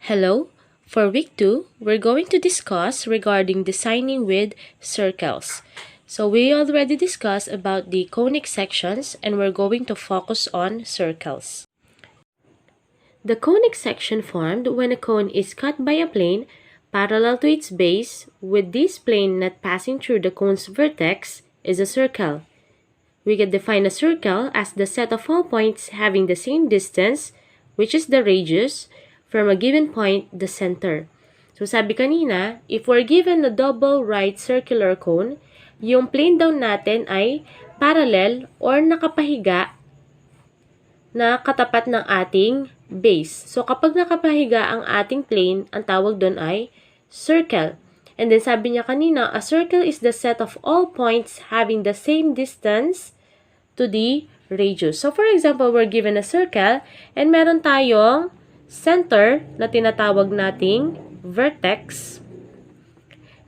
Hello! For week 2, we're going to discuss regarding designing with circles. So we already discussed about the conic sections and we're going to focus on circles. The conic section formed when a cone is cut by a plane parallel to its base with this plane not passing through the cone's vertex is a circle. We can define a circle as the set of all points having the same distance, which is the radius, from a given point, the center. So sabi kanina, if we're given a double right circular cone, yung plane down natin ay parallel or nakapahiga na katapat ng ating base. So kapag nakapahiga ang ating plane, ang tawag doon ay circle. And then sabi niya kanina, a circle is the set of all points having the same distance to the radius. So for example, we're given a circle and meron tayong center na tinatawag nating vertex.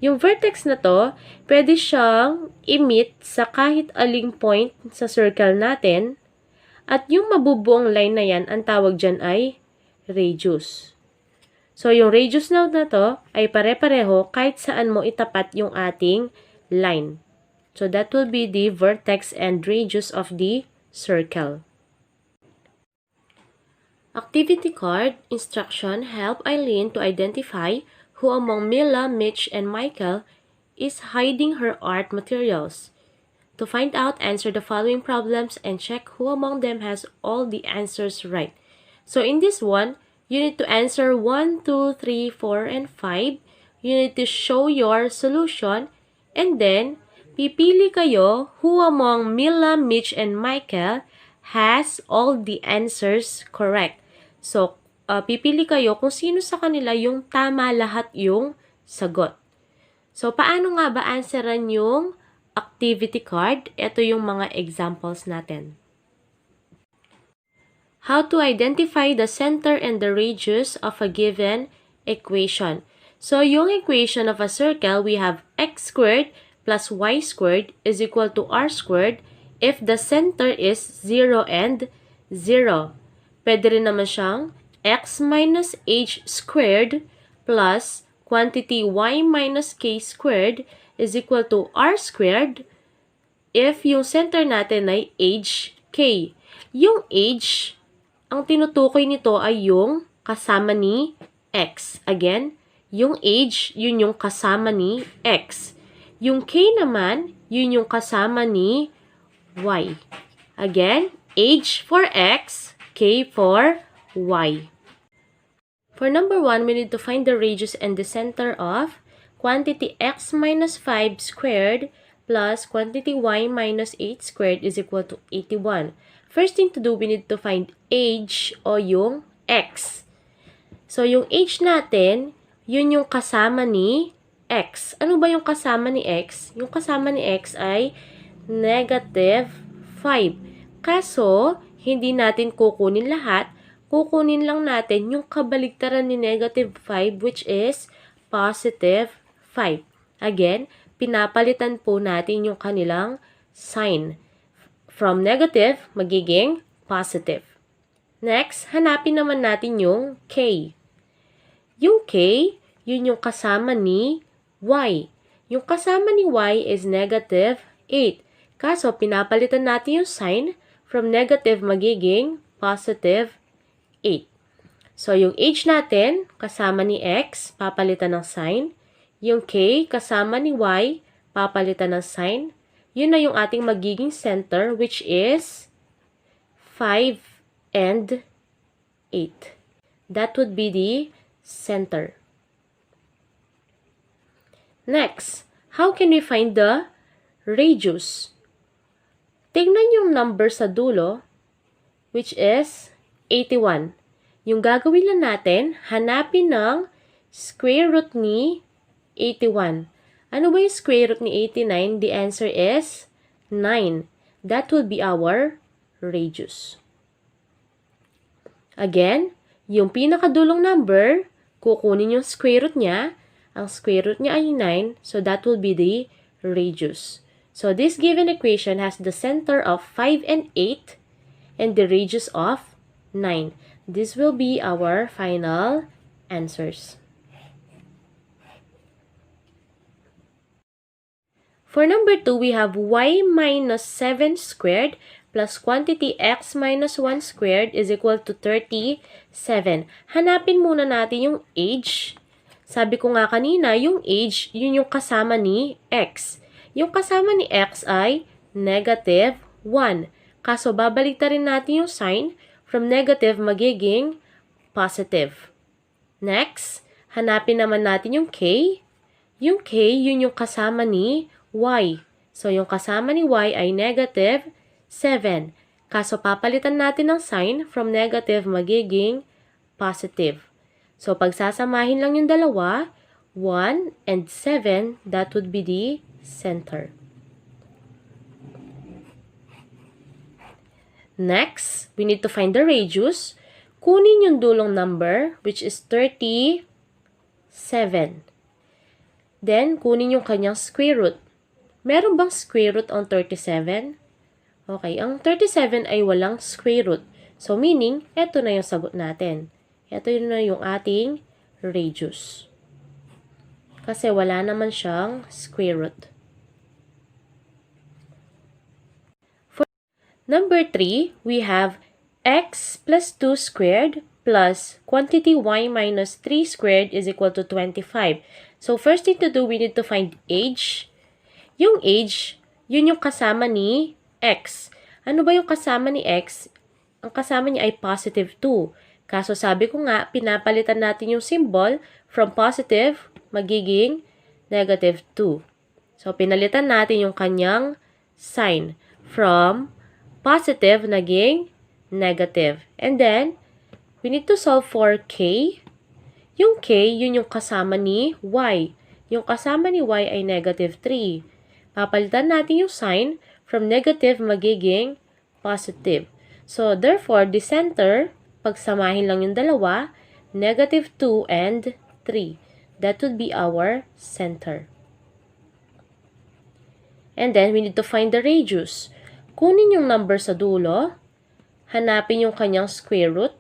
Yung vertex na to, pwede siyang i-meet sa kahit aling point sa circle natin at yung mabubuong line na yan, ang tawag dyan ay radius. So yung radius na to ay pare-pareho kahit saan mo itapat yung ating line. So that will be the vertex and radius of the circle. Activity card instruction help Eileen to identify who among Mila, Mitch, and Michael is hiding her art materials. To find out, answer the following problems and check who among them has all the answers right. So in this one, you need to answer 1, 2, 3, 4, and 5. You need to show your solution and then pipili kayo who among Mila, Mitch, and Michael has all the answers correct. So, pipili kayo kung sino sa kanila yung tama lahat yung sagot. So, paano nga ba answeran yung activity card? Ito yung mga examples natin. How to identify the center and the radius of a given equation. So, yung equation of a circle, we have x squared plus y squared is equal to r squared if the center is 0 and 0. Pwede rin naman siyang x minus h squared plus quantity y minus k squared is equal to r squared if yung center natin ay h, k. Yung h, ang tinutukoy nito ay yung kasama ni x. Again, yung h, yun yung kasama ni x. Yung k naman, yun yung kasama ni y. Again, h for x, k for y. For number 1, we need to find the radius and the center of quantity x minus 5 squared plus quantity y minus 8 squared is equal to 81. First thing to do, we need to find h o yung x. So, yung h natin, yun yung kasama ni x. Ano ba yung kasama ni x? Yung kasama ni x ay negative 5. Kaso, hindi natin kukunin lahat. Kukunin lang natin yung kabaligtaran ni negative 5 which is positive 5. Again, pinapalitan po natin yung kanilang sign. From negative, magiging positive. Next, hanapin naman natin yung k. Yung k, yun yung kasama ni y. Yung kasama ni y is negative 8. Kaso, pinapalitan natin yung sign. From negative, magiging positive 8. So, yung h natin, kasama ni x, papalitan ng sign. Yung k, kasama ni y, papalitan ng sign. Yun na yung ating magiging center, which is 5 and 8. That would be the center. Next, how can we find the radius? Tingnan yung number sa dulo, which is 81. Yung gagawin lang natin, hanapin ng square root ni 81. Ano ba yung square root ni 89? The answer is 9. That will be our radius. Again, yung pinakadulong number, kukunin yung square root niya. Ang square root niya ay 9, so that will be the radius. So this given equation has the center of 5 and 8 and the radius of 9. This will be our final answers. For number 2, we have y minus 7 squared plus quantity x minus 1 squared is equal to 37. Hanapin muna natin yung age. Sabi ko nga kanina, yung age, yun yung kasama ni x. Yung kasama ni x ay negative 1. Kaso babalik rin natin yung sign, from negative magiging positive. Next, hanapin naman natin yung k. Yung k, yun yung kasama ni y. So, yung kasama ni y ay negative 7. Kaso, papalitan natin ng sign, from negative magiging positive. So, pagsasamahin lang yung dalawa, 1 and 7, that would be the center. Next, we need to find the radius. Kunin yung dulong number, which is 37. Then, kunin yung kanyang square root. Meron bang square root on 37? Okay, ang 37 ay walang square root. So, meaning, eto na yung sagot natin. Ito na yung ating radius. Kasi wala naman siyang square root. For number 3, we have x plus 2 squared plus quantity y minus 3 squared is equal to 25. So, first thing to do, we need to find age. Yung age, yun yung kasama ni x. Ano ba yung kasama ni x? Ang kasama niya ay positive 2. Kaso sabi ko nga, pinapalitan natin yung symbol from positive, magiging negative 2. So, pinalitan natin yung kanyang sign from positive, naging negative. And then, we need to solve for k. Yung k, yun yung kasama ni y. Yung kasama ni y ay negative 3. Papalitan natin yung sign from negative magiging positive. So, therefore, the center, pagsamahin lang yung dalawa, negative 2 and 3. That would be our center. And then, we need to find the radius. Kunin yung number sa dulo. Hanapin yung kanyang square root.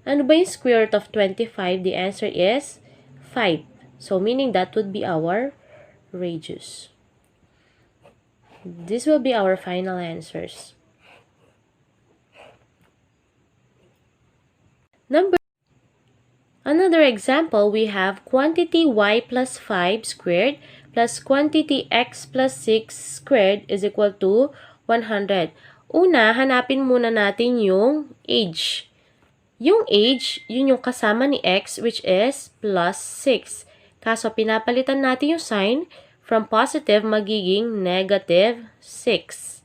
Ano ba yung square root of 25? The answer is 5. So, meaning that would be our radius. This will be our final answers. Another example, we have quantity y plus 5 squared plus quantity x plus 6 squared is equal to 100. Una, hanapin muna natin yung age. Yung age, yun yung kasama ni x, which is plus 6. Kaso, pinapalitan natin yung sign, from positive magiging negative 6.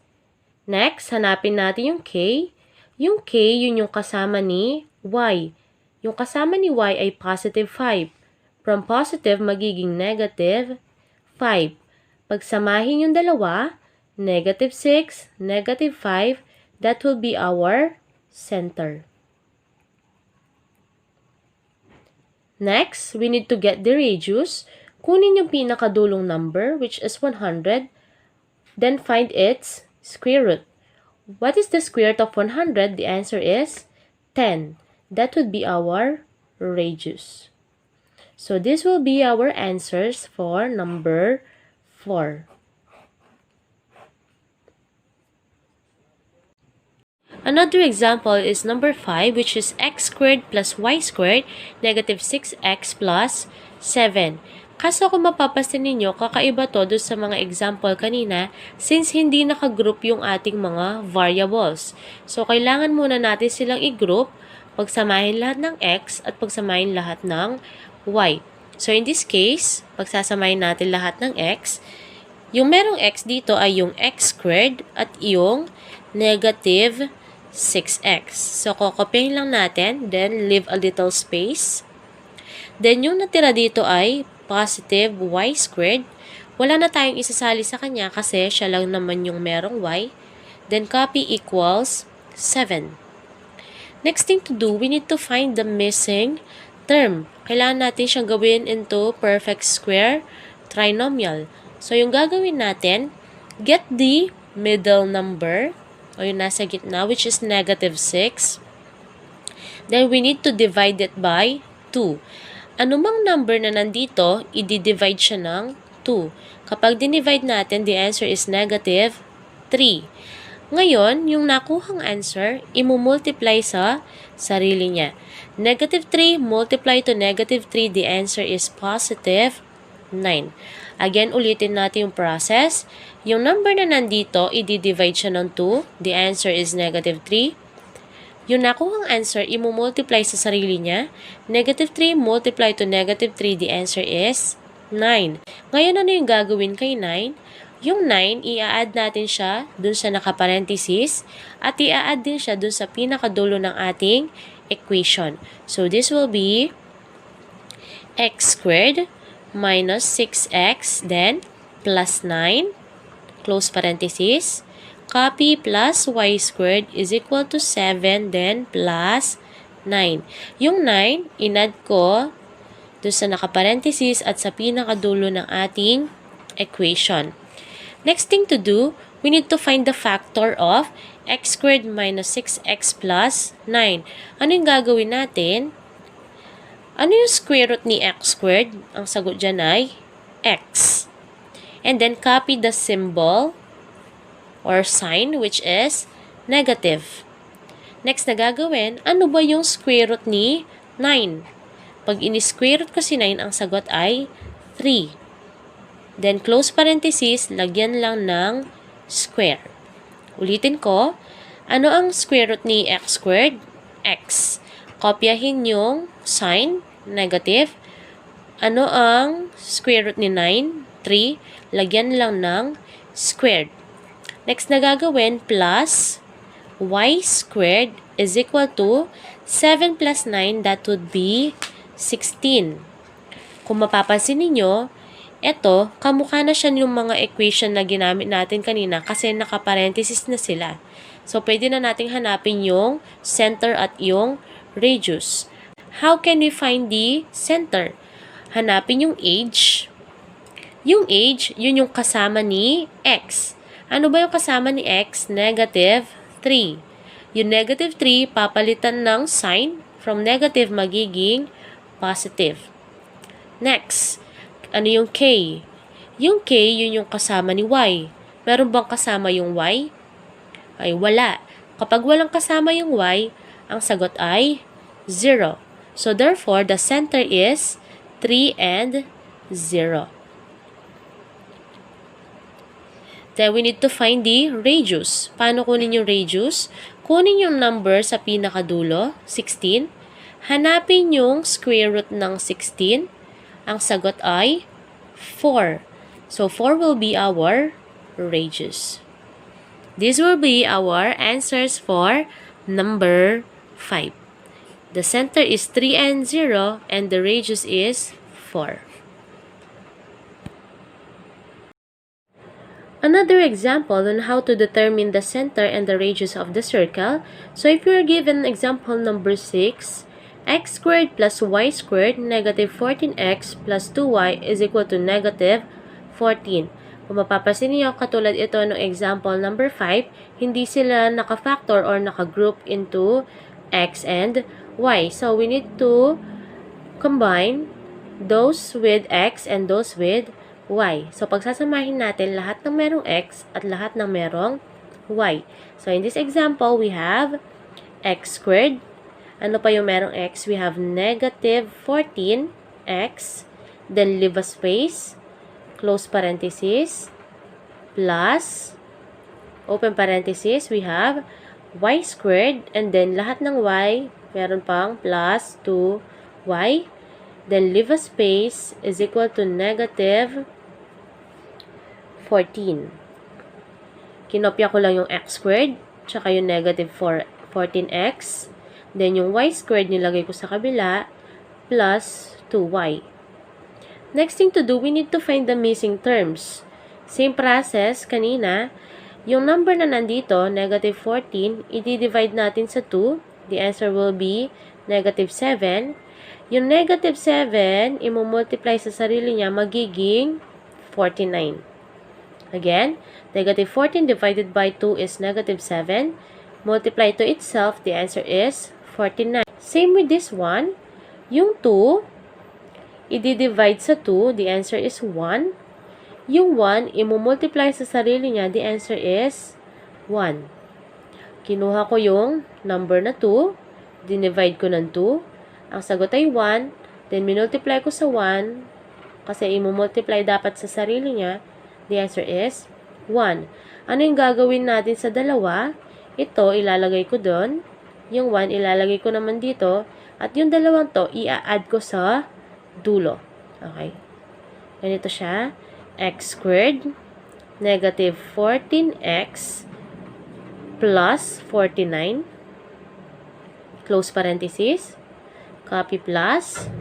Next, hanapin natin yung k. Yung k, yun yung kasama ni y. Yung kasama ni y ay positive 5. From positive magiging negative 5. Pagsamahin yung dalawa, negative 6, negative 5, that will be our center. Next, we need to get the radius. Kunin yung pinakadulong number, which is 100. Then find its square root. What is the square root of 100? The answer is 10. That would be our radius. So, this will be our answers for number 4. Another example is number 5, which is x squared plus y squared, negative 6x plus 7. Kaso kung mapapansin ninyo, kakaiba to doon sa mga example kanina since hindi nakagroup yung ating mga variables. So, kailangan muna natin silang i-group, pagsamahin lahat ng x at pagsamahin lahat ng y. So, in this case, pagsasamahin natin lahat ng x, yung merong x dito ay yung x squared at yung negative 6x. So, kokopyahin lang natin, then leave a little space. Then, yung natira dito ay positive y squared. Wala na tayong isasali sa kanya kasi siya lang naman yung merong y. Then, copy equals 7. Next thing to do, we need to find the missing term. Kailangan natin siyang gawin into perfect square trinomial. So, yung gagawin natin, get the middle number, o yung nasa gitna, which is negative 6. Then, we need to divide it by 2. Anumang number na nandito, i-divide siya ng 2. Kapag dinivide natin, the answer is negative 3. Ngayon, yung nakuhang answer, imumultiply sa sarili niya. Negative 3 multiply to negative 3, the answer is positive 9. Again, ulitin natin yung process. Yung number na nandito, i-divide siya ng 2, the answer is negative 3. Yung nakuhang answer, imumultiply sa sarili niya. Negative 3 multiply to negative 3, the answer is 9. Ngayon, ano yung gagawin kay 9? Yung 9, i-add natin siya dun sa nakaparenthesis at i-add din siya dun sa pinakadulo ng ating equation. So, this will be x squared minus 6x, then plus 9, close parenthesis. Copy plus y squared is equal to 7, then plus 9. Yung 9, inad ko doon sa nakaparenthesis at sa pinakadulo ng ating equation. Next thing to do, we need to find the factor of x squared minus 6x plus 9. Ano yung gagawin natin? Ano yung square root ni x squared? Ang sagot dyan ay x. And then copy the symbol or sign, which is negative. Next na gagawin, ano ba yung square root ni 9? Pag ini-square root ko si 9, ang sagot ay 3. Then, close parenthesis, lagyan lang ng square. Ulitin ko, ano ang square root ni x squared? X. Kopyahin yung sign, negative. Ano ang square root ni 9? 3. Lagyan lang ng squared. Next na gagawin, plus y squared is equal to 7 plus 9, that would be 16. Kung mapapansin ninyo, eto, kamukha na siya yung mga equation na ginamit natin kanina kasi nakaparenthesis na sila. So, pwede na nating hanapin yung center at yung radius. How can we find the center? Hanapin yung age. Yung age, yun yung kasama ni x. Ano ba yung kasama ni x? Negative 3. Yung negative 3, papalitan ng sign. From negative, magiging positive. Next, ano yung k? Yung k, yun yung kasama ni y. Meron bang kasama yung y? Ay, wala. Kapag walang kasama yung y, ang sagot ay 0. So, therefore, the center is 3 and 0. Then, we need to find the radius. Paano kunin yung radius? Kunin yung number sa pinakadulo, 16. Hanapin yung square root ng 16. Ang sagot ay 4. So, 4 will be our radius. These will be our answers for number 5. The center is 3 and 0, and the radius is 4. Another example on how to determine the center and the radius of the circle. So, if you are given example number 6, x squared plus y squared negative 14x plus 2y is equal to negative 14. Kung mapapansin niyo, katulad ito ng example number 5, hindi sila naka-factor or naka-group into x and y. So, we need to combine those with x and those with y. So, pagsasamahin natin lahat ng merong x at lahat ng merong y. So, in this example, we have x squared. Ano pa yung merong x? We have negative 14x. Then, leave a space. Close parenthesis. Plus, open parenthesis, we have y squared. And then, lahat ng y, meron pang plus 2y. Then, leave a space is equal to negative 14. Kinopya ko lang yung x squared, tsaka yung negative 14x. Then, yung y squared nilagay ko sa kabila, plus 2y. Next thing to do, we need to find the missing terms. Same process kanina. Yung number na nandito, negative 14, i-divide natin sa 2. The answer will be negative 7. Yung negative 7, imumultiply sa sarili niya, magiging 49. Again, negative 14 divided by 2 is negative 7. Multiply to itself, the answer is 49. Same with this one. Yung 2, i-divide sa 2, the answer is 1. Yung 1, i-multiply sa sarili niya, the answer is 1. Kinuha ko yung number na 2, dinivide ko ng 2, ang sagot ay 1, then minultiply ko sa 1, kasi i-multiply dapat sa sarili niya, the answer is 1. Ano yung gagawin natin sa dalawa? Ito, ilalagay ko doon. Yung 1, ilalagay ko naman dito. At yung dalawang to, i-add ko sa dulo. Okay. Ganito siya. X squared negative 14x plus 49 close parenthesis, copy plus,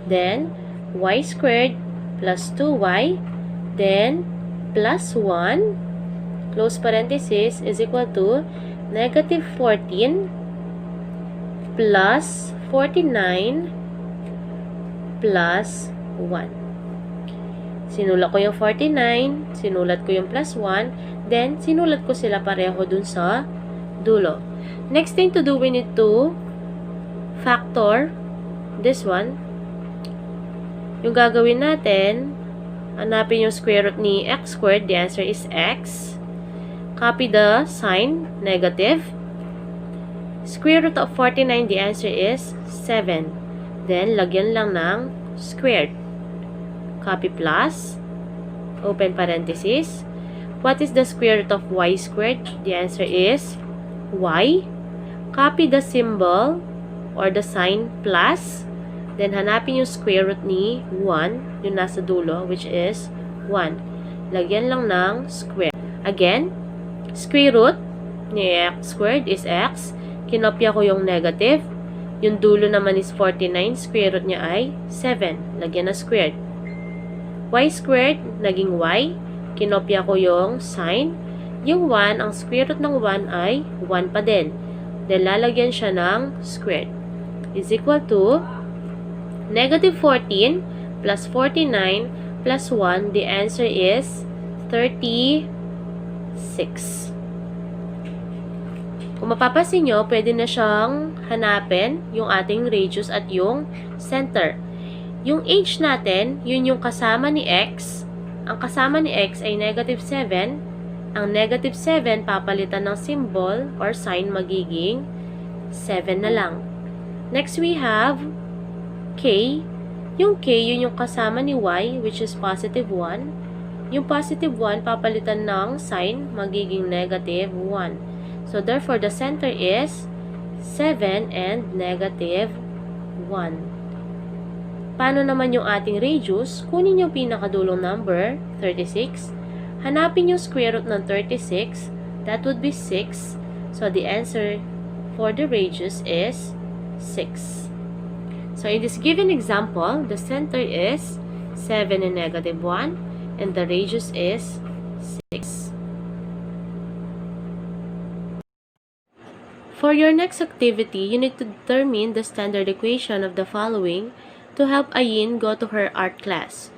then y squared plus 2y, then plus 1 close parenthesis is equal to negative 14 plus 49 plus 1. Sinulat ko yung 49, sinulat ko yung plus 1, then sinulat ko sila pareho dun sa dulo. Next thing to do, we need to factor this one. Yung gagawin natin, hanapin yung square root ni x squared, the answer is x. Copy the sign, negative. Square root of 49, the answer is 7. Then, lagyan lang ng squared. Copy plus, open parenthesis. What is the square root of y squared? The answer is y. Copy the symbol or the sign plus. Then, hanapin yung square root ni 1, yung nasa dulo, which is 1. Lagyan lang ng square. Again, square root ni x squared is x. Kinopya ko yung negative. Yung dulo naman is 49. Square root niya ay 7. Lagyan na squared. Y squared, naging y. Kinopya ko yung sign. Yung 1, ang square root ng 1 ay 1 pa din. Then, lalagyan siya ng squared. Is equal to negative 14 plus 49 plus 1. The answer is 36. Kung mapapansin nyo, pwede na siyang hanapin yung ating radius at yung center. Yung h natin, yun yung kasama ni x. Ang kasama ni x ay negative 7. Ang negative 7, papalitan ng symbol or sign, magiging 7 na lang. Next, we have k. Yung k, yun yung kasama ni y, which is positive 1. Yung positive 1, papalitan ng sign, magiging negative 1. So, therefore, the center is 7 and negative 1. Paano naman yung ating radius? Kunin yung pinakadulong number, 36. Hanapin yung square root ng 36. That would be 6. So, the answer for the radius is 6. So, in this given example, the center is 7 and negative 1. And the radius is 6. For your next activity, you need to determine the standard equation of the following to help Ayin go to her art class.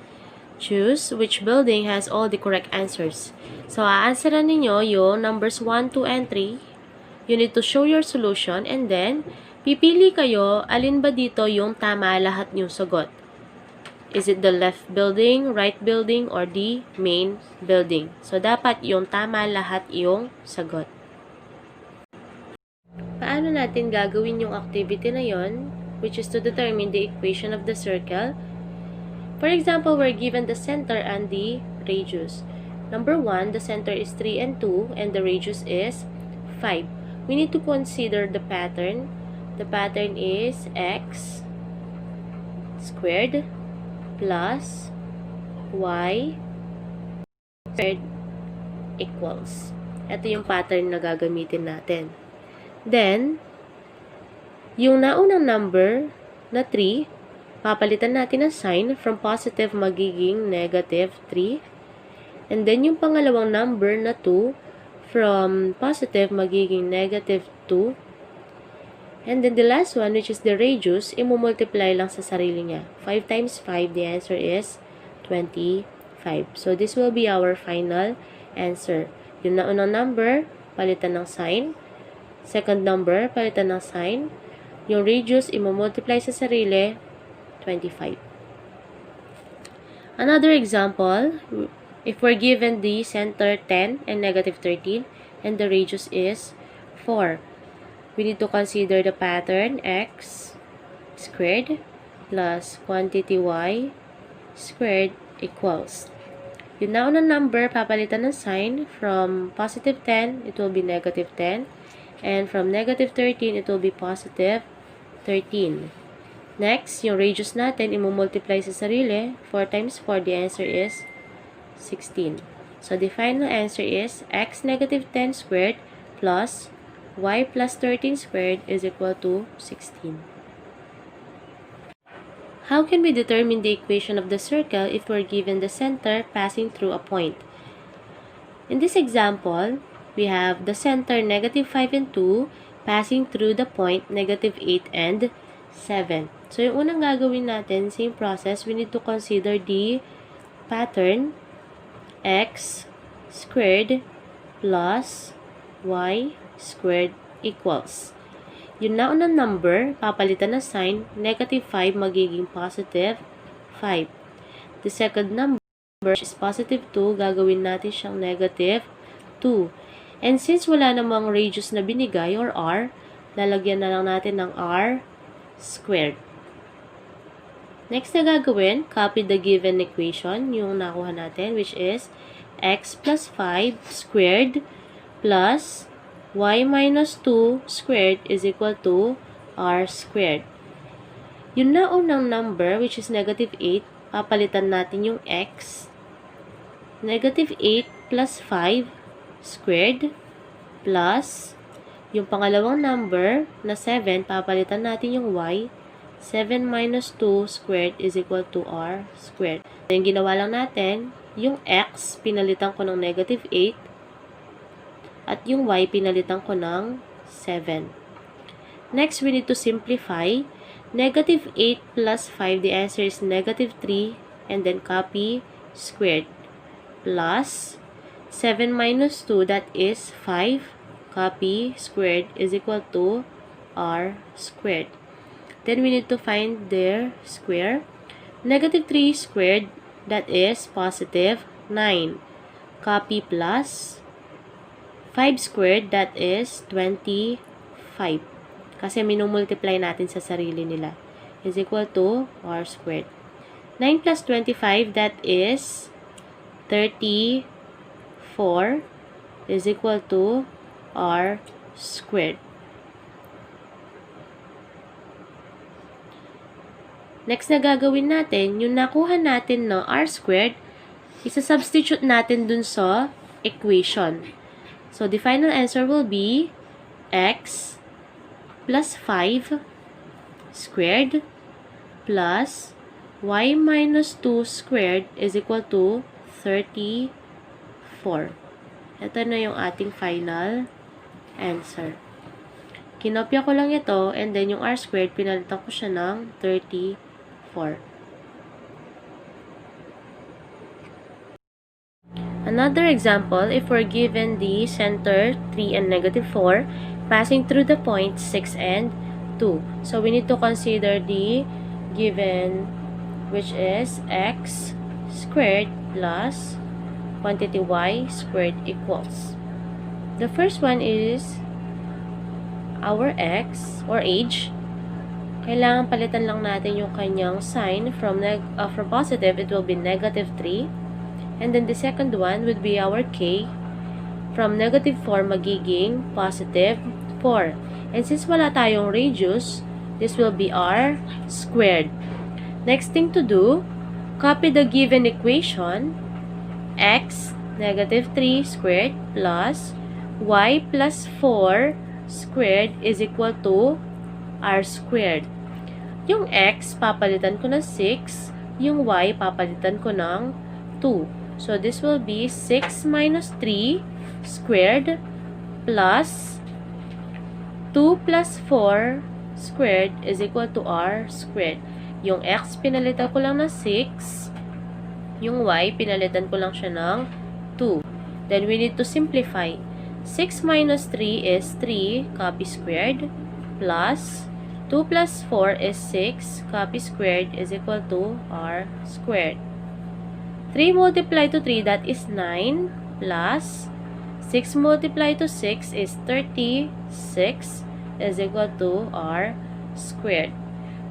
Choose which building has all the correct answers. So, a-answeran ninyo yung numbers 1, 2, and 3. You need to show your solution and then, pipili kayo alin ba dito yung tama lahat yung sagot. Is it the left building, right building, or the main building? So, dapat yung tama lahat yung sagot. Paano natin gagawin yung activity na yon, which is to determine the equation of the circle? For example, we're given the center and the radius. Number 1, the center is 3 and 2, and the radius is 5. We need to consider the pattern. The pattern is x squared plus y squared equals. Ito yung pattern na gagamitin natin. Then, yung naunang number na 3, papalitan natin ang sign from positive magiging negative 3. And then, yung pangalawang number na 2, from positive magiging negative 2. And then, the last one, which is the radius, imumultiply lang sa sarili niya. 5 times 5, the answer is 25. So, this will be our final answer. Yung naunang number, palitan ng sign. Second number, palitan ng sign. Yung radius, imumultiply sa sarili, 25. Another example, if we're given the center 10 and negative 13 and the radius is 4, we need to consider the pattern x squared plus quantity y squared equals. Yung naunang number, papalitan ng sign. From positive 10, it will be negative 10. And from negative 13, it will be positive 13. Next, yung radius natin, imumultiply sa sarili. 4 times 4, the answer is 16. So, the final answer is x negative 10 squared plus y plus 13 squared is equal to 16. How can we determine the equation of the circle if we're given the center passing through a point? In this example, we have the center negative 5 and 2 passing through the point negative 8 and 7. So, yung unang gagawin natin, same process, we need to consider the pattern x squared plus y squared equals. Yung naunang number, papalitan na sign, negative 5 magiging positive 5. The second number is positive 2, gagawin natin siyang negative 2. And since wala namang radius na binigay or r, lalagyan na lang natin ng r squared. Next na gagawin, copy the given equation, yung nakuha natin, which is x plus 5 squared plus y minus 2 squared is equal to r squared. Yung naunang number, which is negative 8, papalitan natin yung x. Negative 8 plus 5 squared plus yung pangalawang number na 7, papalitan natin yung y. 7 minus 2 squared is equal to r squared. Yung ginawa lang natin, yung x, pinalitan ko ng negative 8. At yung y, pinalitan ko ng 7. Next, we need to simplify. Negative 8 plus 5, the answer is negative 3. And then copy squared. Plus 7 minus 2, that is 5. Copy squared is equal to r squared. Then we need to find their square. Negative 3 squared, that is positive 9. Copy plus 5 squared, that is 25. Kasi minumultiply natin sa sarili nila. Is equal to r squared. 9 plus 25, that is 34. Is equal to r squared. Next na gagawin natin, yung nakuha natin no r squared, isa-substitute natin dun sa equation. So, the final answer will be x plus 5 squared plus y minus 2 squared is equal to 34. Ito na yung ating final answer. Kinopya ko lang ito, and then yung r squared, pinalitan ko siya ng 34. Another example, if we're given the center 3 and negative 4 passing through the points 6 and 2. So, we need to consider the given, which is x squared plus quantity y squared equals. The first one is our x or age. Kailangan palitan lang natin yung kanyang sign from positive, it will be negative 3. And then the second one would be our k. From negative 4 magiging positive 4. And since wala tayong radius, this will be r squared. Next thing to do, copy the given equation. X negative 3 squared plus y plus 4 squared is equal to r squared. Yung x, papalitan ko ng 6. Yung y, papalitan ko ng 2. So, this will be 6 minus 3 squared plus 2 plus 4 squared is equal to r squared. Yung x, pinalitan ko lang ng 6. Yung y, pinalitan ko lang siya ng 2. Then, we need to simplify. 6 minus 3 is 3, copy squared, plus 2 plus 4 is 6, copy squared is equal to r squared. 3 multiplied to 3, that is 9, plus 6 multiplied to 6 is 36, is equal to r squared.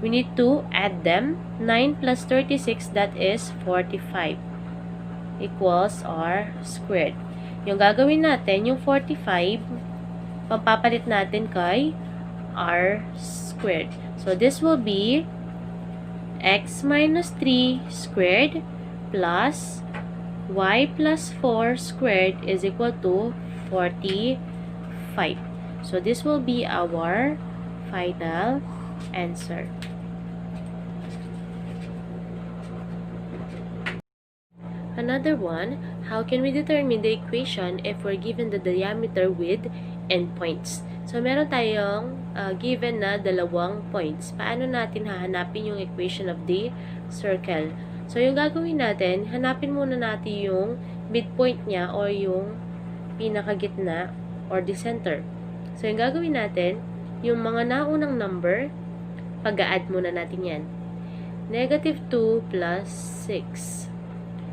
We need to add them. 9 plus 36, that is 45, equals r squared. Yung gagawin natin, yung 45, pampapalit natin kay r squared. So, this will be x minus 3 squared plus y plus 4 squared is equal to 45. So, this will be our final answer. Another one, how can we determine the equation if we're given the diameter with endpoints? So, meron tayong given na dalawang points. Paano natin hahanapin yung equation of the circle? So, yung gagawin natin, hanapin muna natin yung midpoint niya or yung pinakagitna or the center. So, yung gagawin natin, yung mga naunang number, pag-a-add muna natin yan. Negative 2 plus 6.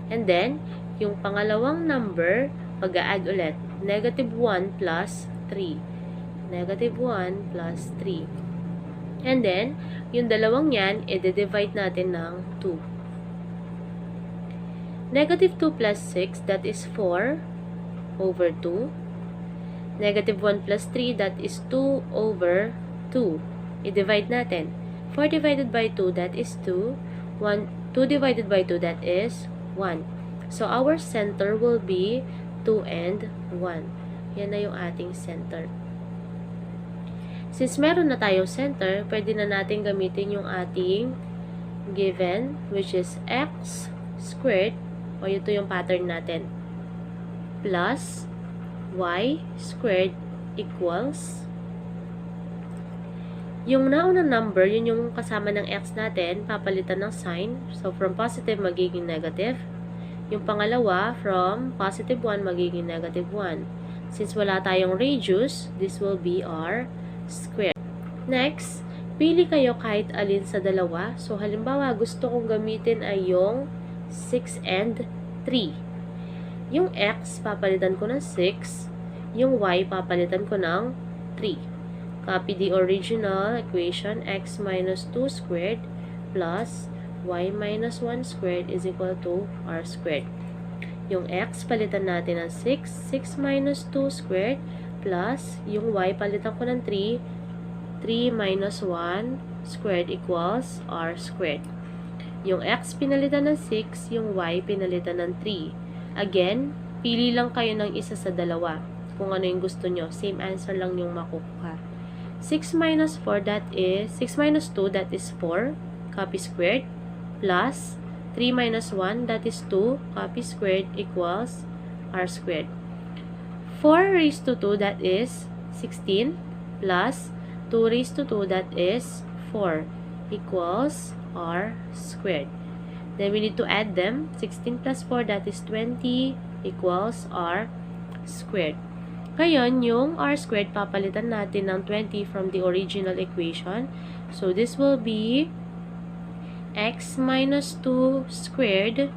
And then, yung pangalawang number, pag-a-add ulit. Negative 1 plus 3. Negative 1 plus 3. And then, yung dalawang yan, i-divide natin ng 2. Negative 2 plus 6, that is 4 over 2. Negative 1 plus 3, that is 2 over 2. I-divide natin. 4 divided by 2, that is 2. 2 divided by 2, that is 1. So, our center will be 2 and 1. Yan na yung ating center. Since meron na tayong center, pwede na natin gamitin yung ating given, which is x squared, o ito yung pattern natin, plus y squared equals, yung naunang number, yun yung kasama ng x natin, papalitan ng sign. So, from positive, magiging negative. Yung pangalawa, from positive 1, magiging negative 1. Since wala tayong radius, this will be r squared. Next, pili kayo kahit alin sa dalawa. So, halimbawa, gusto kong gamitin ay yung 6 and 3. Yung x, papalitan ko ng 6. Yung y, papalitan ko ng 3. Copy the original equation, x minus 2 squared plus y minus 1 squared is equal to r squared. Yung x, palitan natin ng 6. 6 minus 2 squared plus yung y, palitan ko ng 3. 3 minus 1 squared equals r squared. Yung x, pinalitan ng 6. Yung y, pinalitan ng 3. Again, pili lang kayo ng isa sa dalawa. Kung ano yung gusto nyo. Same answer lang yung makukuha. 6 minus 4, that is 6 minus 2, that is 4, copy squared, plus 3 minus 1, that is 2, copy squared, equals r squared. 4 raised to 2, that is 16, plus 2 raised to 2, that is 4, equals r squared. Then we need to add them. 16 plus 4, that is 20, equals r squared. Ngayon, yung r squared, papalitan natin ng 20 from the original equation. So, this will be x minus 2 squared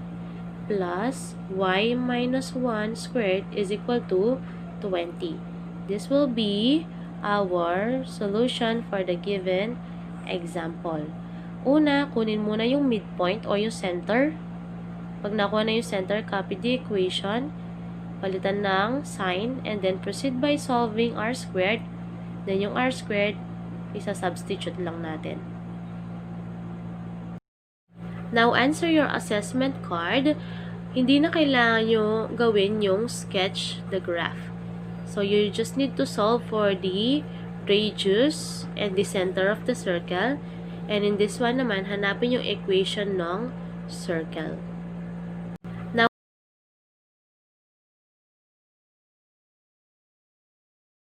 plus y minus 1 squared is equal to 20. This will be our solution for the given example. Una, kunin muna yung midpoint o yung center. Pag nakuha na yung center, copy the equation. Palitan ng sign, and then proceed by solving r squared. Then yung r squared, isa-substitute lang natin. Now, answer your assessment card. Hindi na kailangan nyo gawin yung sketch the graph. So, you just need to solve for the radius and the center of the circle. And in this one naman, hanapin yung equation ng circle.